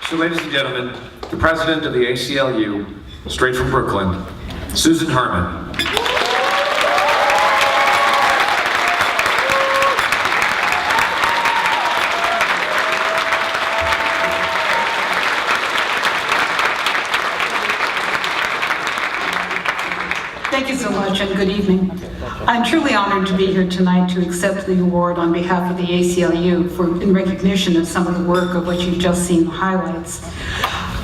So ladies and gentlemen, the president of the ACLU, straight from Brooklyn, Susan Herman. Thank you so much and good evening. I'm truly honored to be here tonight to accept the award on behalf of the ACLU in recognition of some of the work of what you've just seen highlights.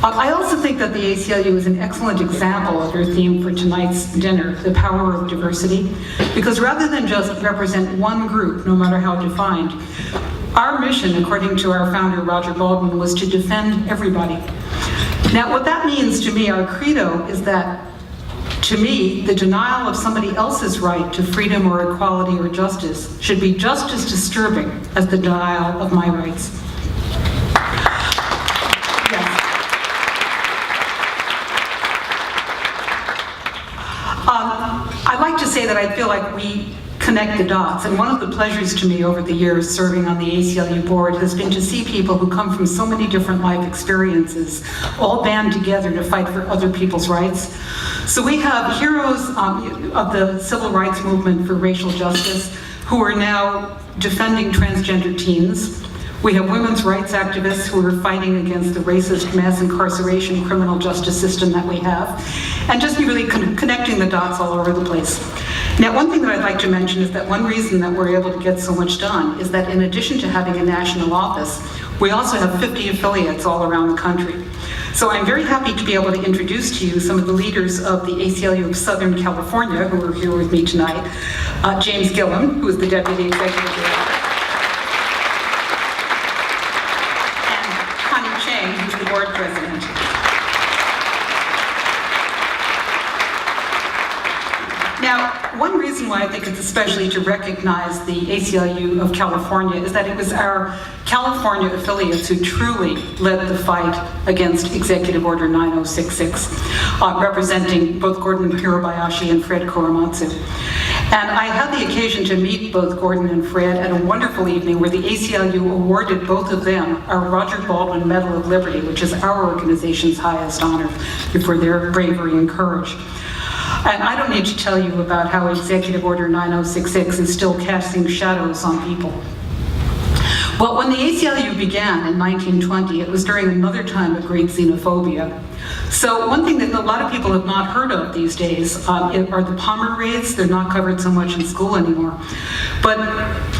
I also think that the ACLU is an excellent example of your theme for tonight's dinner, the power of diversity, because rather than just represent one group, no matter how defined, our mission, according to our founder, Roger Baldwin, was to defend everybody. Now, what that means to me, our credo, is that to me, the denial of somebody else's right to freedom or equality or justice should be just as disturbing as the denial of my rights. Yes. I'd like to say that I feel like we connect the dots, and one of the pleasures to me over the years serving on the ACLU board has been to see people who come from so many different life experiences all band together to fight for other people's rights. So we have heroes of the civil rights movement for racial justice who are now defending transgender teens. We have women's rights activists who are fighting against the racist mass incarceration criminal justice system that we have, and just really connecting the dots all over the place. Now, one thing that I'd like to mention is that one reason that we're able to get so much done is that in addition to having a national office, we also have 50 affiliates all around the country. So I'm very happy to be able to introduce to you some of the leaders of the ACLU of Southern California who are here with me tonight. James Gillum, who is the Deputy Executive Director. Who's the board president. Now, one reason why I think it's especially to recognize the ACLU of California is that it was our California affiliates who truly led the fight against Executive Order 9066, representing both Gordon Hirabayashi and Fred Korematsu. And I had the occasion to meet both Gordon and Fred at a wonderful evening where the ACLU awarded both of them our Roger Baldwin Medal of Liberty, which is our organization's highest honor for their bravery and courage. And I don't need to tell you about how Executive Order 9066 is still casting shadows on people. Well, when the ACLU began in 1920, it was during another time of great xenophobia. So one thing that a lot of people have not heard of these days are the Palmer raids. They're not covered so much in school anymore. But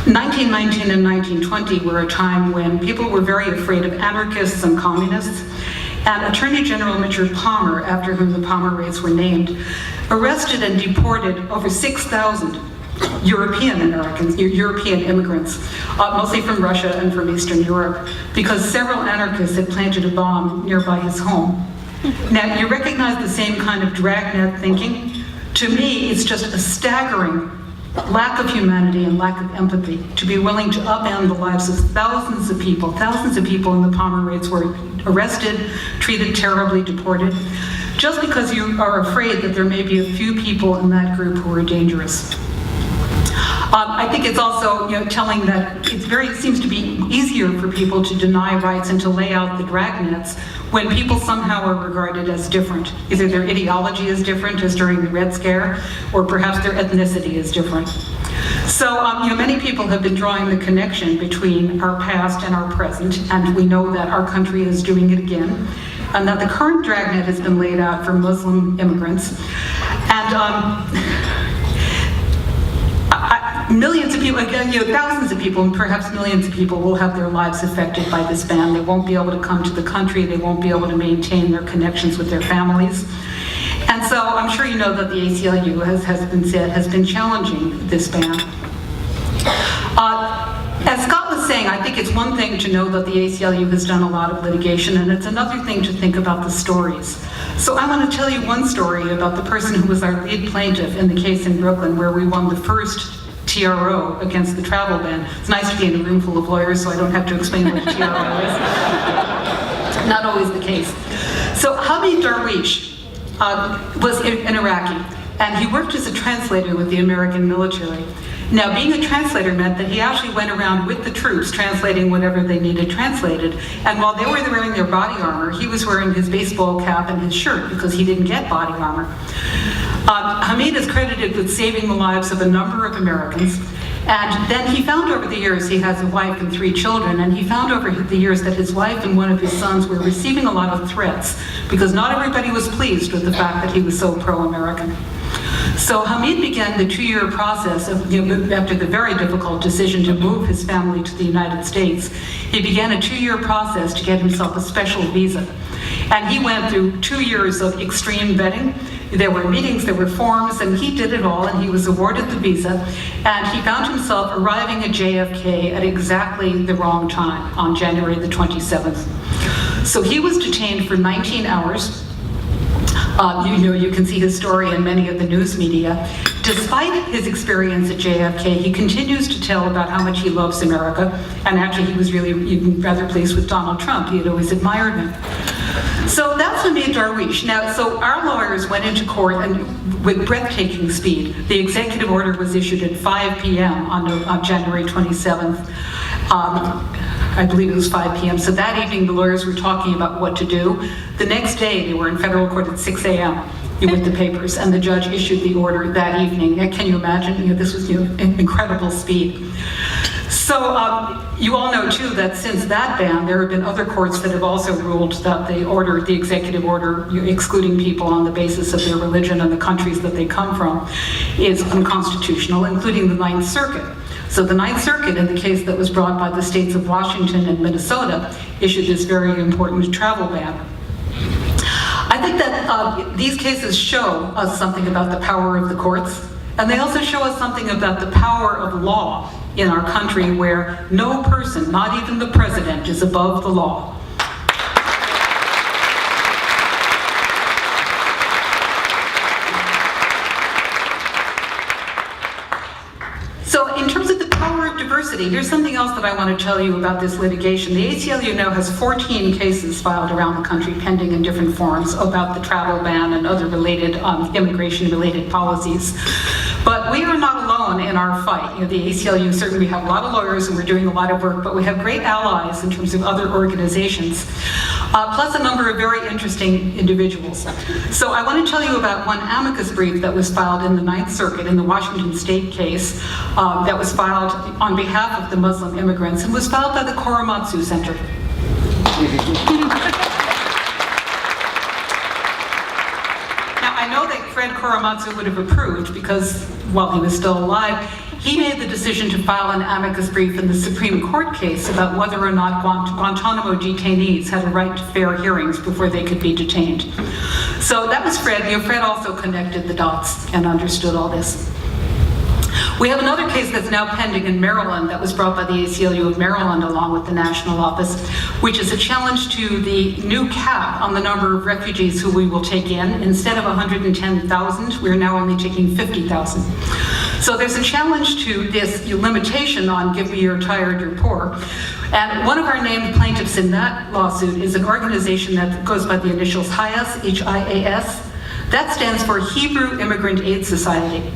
1919 and 1920 were a time when people were very afraid of anarchists and communists. And Attorney General Richard Palmer, after whom the Palmer raids were named, arrested and deported over 6,000 European Americans, European immigrants, mostly from Russia and from Eastern Europe, because several anarchists had planted a bomb nearby his home. Now, you recognize the same kind of dragnet thinking? To me, it's just a staggering lack of humanity and lack of empathy to be willing to upend the lives of thousands of people. Thousands of people in the Palmer raids were arrested, treated terribly, deported, just because you are afraid that there may be a few people in that group who are dangerous. I think it's also telling that it seems to be easier for people to deny rights and to lay out the dragnets when people somehow are regarded as different. Either their ideology is different, as during the Red Scare, or perhaps their ethnicity is different. So many people have been drawing the connection between our past and our present, and we know that our country is doing it again, and that the current dragnet has been laid out for Muslim immigrants. And millions of people, thousands of people, and perhaps millions of people will have their lives affected by this ban. They won't be able to come to the country. They won't be able to maintain their connections with their families. And so I'm sure you know that the ACLU has been challenging this ban. As Scott was saying, I think it's one thing to know that the ACLU has done a lot of litigation, and it's another thing to think about the stories. So I want to tell you one story about the person who was our lead plaintiff in the case in Brooklyn where we won the first TRO against the travel ban. It's nice to be in a room full of lawyers so I don't have to explain what a TRO is. Not always the case. So Habib Darwish was an Iraqi, and he worked as a translator with the American military. Now, being a translator meant that he actually went around with the troops translating whatever they needed translated. And while they were wearing their body armor, he was wearing his baseball cap and his shirt because he didn't get body armor. Hamid is credited with saving the lives of a number of Americans. And then he found over the years, he has a wife and 3 children, and he found over the years that his wife and one of his sons were receiving a lot of threats because not everybody was pleased with the fact that he was so pro-American. So Hamid began the 2-year process of, after the very difficult decision to move his family to the United States, he began a 2-year process to get himself a special visa. And he went through 2 years of extreme vetting. There were meetings, there were forms, and he did it all, and he was awarded the visa. And he found himself arriving at JFK at exactly the wrong time, on January the 27th. So he was detained for 19 hours. You can see his story in many of the news media. Despite his experience at JFK, he continues to tell about how much he loves America, and actually he was really rather pleased with Donald Trump. He had always admired him. So that's Hamid Darwish. Now, so our lawyers went into court and with breathtaking speed. The executive order was issued at 5 p.m. on January 27th. I believe it was 5 p.m. So that evening, the lawyers were talking about what to do. The next day, they were in federal court at 6 a.m. with the papers, and the judge issued the order that evening. Can you imagine? This was incredible speed. So you all know too that since that ban, there have been other courts that have also ruled that the executive order excluding people on the basis of their religion and the countries that they come from is unconstitutional, including the Ninth Circuit. So the Ninth Circuit, in the case that was brought by the states of Washington and Minnesota, issued this very important travel ban. I think that these cases show us something about the power of the courts, and they also show us something about the power of law in our country, where no person, not even the president, is above the law. So in terms of the power of diversity, here's something else that I want to tell you about this litigation. The ACLU now has 14 cases filed around the country pending in different forms about the travel ban and other related immigration-related policies. But we are not alone in our fight. The ACLU, certainly we have a lot of lawyers and we're doing a lot of work, but we have great allies in terms of other organizations, plus a number of very interesting individuals. So I want to tell you about one amicus brief that was filed in the Ninth Circuit in the Washington State case that was filed on behalf of the Muslim immigrants and was filed by the Korematsu Center. I know that Fred Korematsu would have approved because, while he was still alive, he made the decision to file an amicus brief in the Supreme Court case about whether or not Guantanamo detainees had a right to fair hearings before they could be detained. So that was Fred. Fred also connected the dots and understood all this. We have another case that's now pending in Maryland that was brought by the ACLU of Maryland along with the national office, which is a challenge to the new cap on the number of refugees who we will take in. Instead of 110,000, we're now only taking 50,000. So there's a challenge to this limitation on give me you're tired, you're poor. And one of our named plaintiffs in that lawsuit is an organization that goes by the initials HIAS, H-I-A-S. That stands for Hebrew Immigrant Aid Society.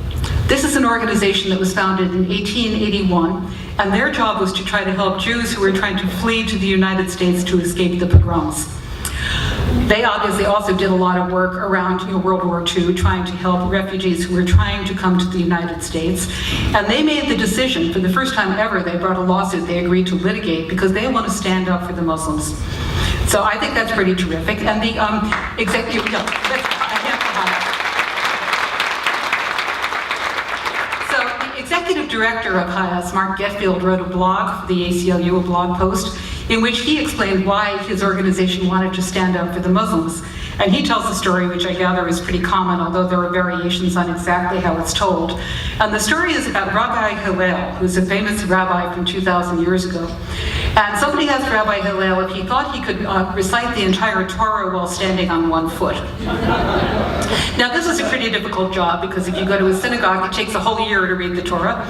This is an organization that was founded in 1881, and their job was to try to help Jews who were trying to flee to the United States to escape the pogroms. They obviously also did a lot of work around World War II, trying to help refugees who were trying to come to the United States. And they made the decision, for the first time ever, they brought a lawsuit they agreed to litigate because they want to stand up for the Muslims. So I think that's pretty terrific. And the executive director of HIAS, Mark Getfield, wrote a blog for the ACLU, a blog post, in which he explained why his organization wanted to stand up for the Muslims. And he tells a story which I gather is pretty common, although there are variations on exactly how it's told. And the story is about Rabbi Hillel, who's a famous rabbi from 2,000 years ago. And somebody asked Rabbi Hillel if he thought he could recite the entire Torah while standing on one foot. Now this is a pretty difficult job because if you go to a synagogue, it takes a whole year to read the Torah.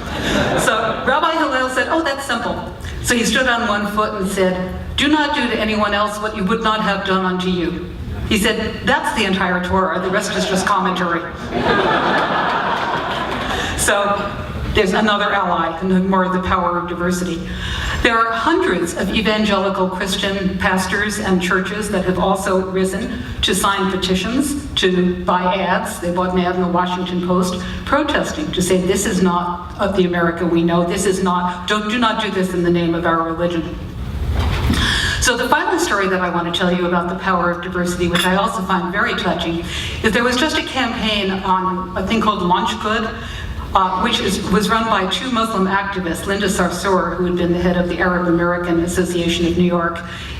So Rabbi Hillel said, oh, that's simple. So he stood on one foot and said, do not do to anyone else what you would not have done unto you. He said, that's the entire Torah, the rest is just commentary. So There's another ally, and more of the power of diversity. There are hundreds of evangelical Christian pastors and churches that have also risen to sign petitions, to buy ads. They bought an ad in the Washington Post protesting to say, this is not of the America we know. This is not, do not do this in the name of our religion. So the final story that I want to tell you about the power of diversity, which I also find very touching, is there was just a campaign on a thing called Launch Good, which was run by two Muslim activists, Linda Sarsour, who had been the head of the Arab American Association of New York,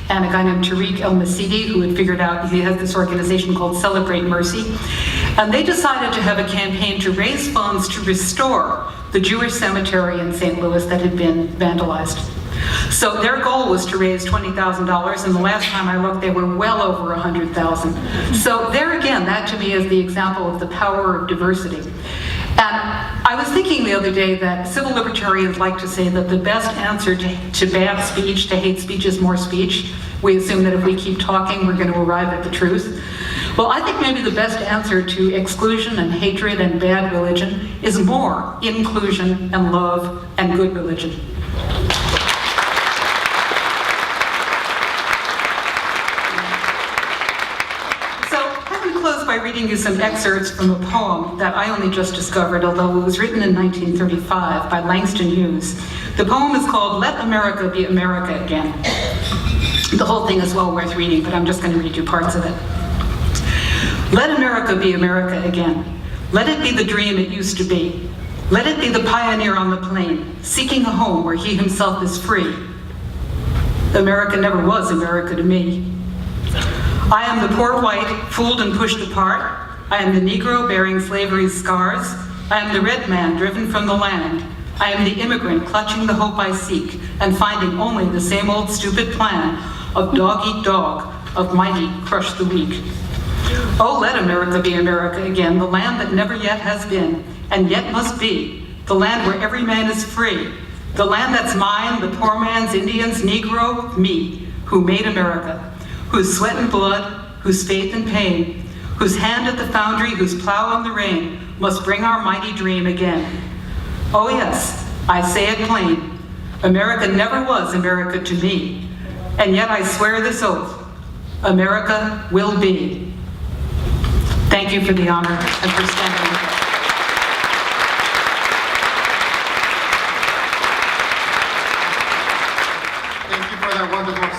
and a guy named Tariq El-Masidi, who had figured out, he has this organization called Celebrate Mercy. And they decided to have a campaign to raise funds to restore the Jewish cemetery in St. Louis that had been vandalized. So their goal was to raise $20,000, and the last time I looked, they were well over $100,000. So there again, that to me is the example of the power of diversity. And I was thinking the other day that civil libertarians like to say that the best answer to bad speech, to hate speech, is more speech. We assume that if we keep talking, we're going to arrive at the truth. Well, I think maybe the best answer to exclusion and hatred and bad religion is more inclusion and love and good religion. By reading you some excerpts from a poem that I only just discovered, although it was written in 1935 by Langston Hughes. The poem is called Let America Be America Again. The whole thing is well worth reading, but I'm just going to read you parts of it. Let America be America again. Let it be the dream it used to be. Let it be the pioneer on the plain, seeking a home where he himself is free. America never was America to me. I am the poor white, fooled and pushed apart. I am the Negro bearing slavery's scars. I am the red man driven from the land. I am the immigrant clutching the hope I seek and finding only the same old stupid plan of dog eat dog, of mighty crush the weak. Oh, let America be America again, the land that never yet has been and yet must be, the land where every man is free, the land that's mine, the poor man's, Indian's, Negro, me, who made America. Whose sweat and blood, whose faith and pain, whose hand at the foundry, whose plow on the rein, must bring our mighty dream again. Oh yes, I say it plain, America never was America to me, and yet I swear this oath, America will be. Thank you for the honor and for standing with us.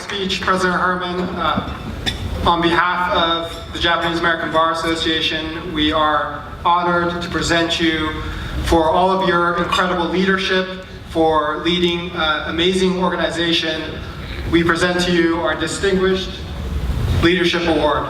Speech, President Herman. On behalf of the Japanese American Bar Association, we are honored to present you for all of your incredible leadership, for leading an amazing organization. We present to you our Distinguished Leadership Award.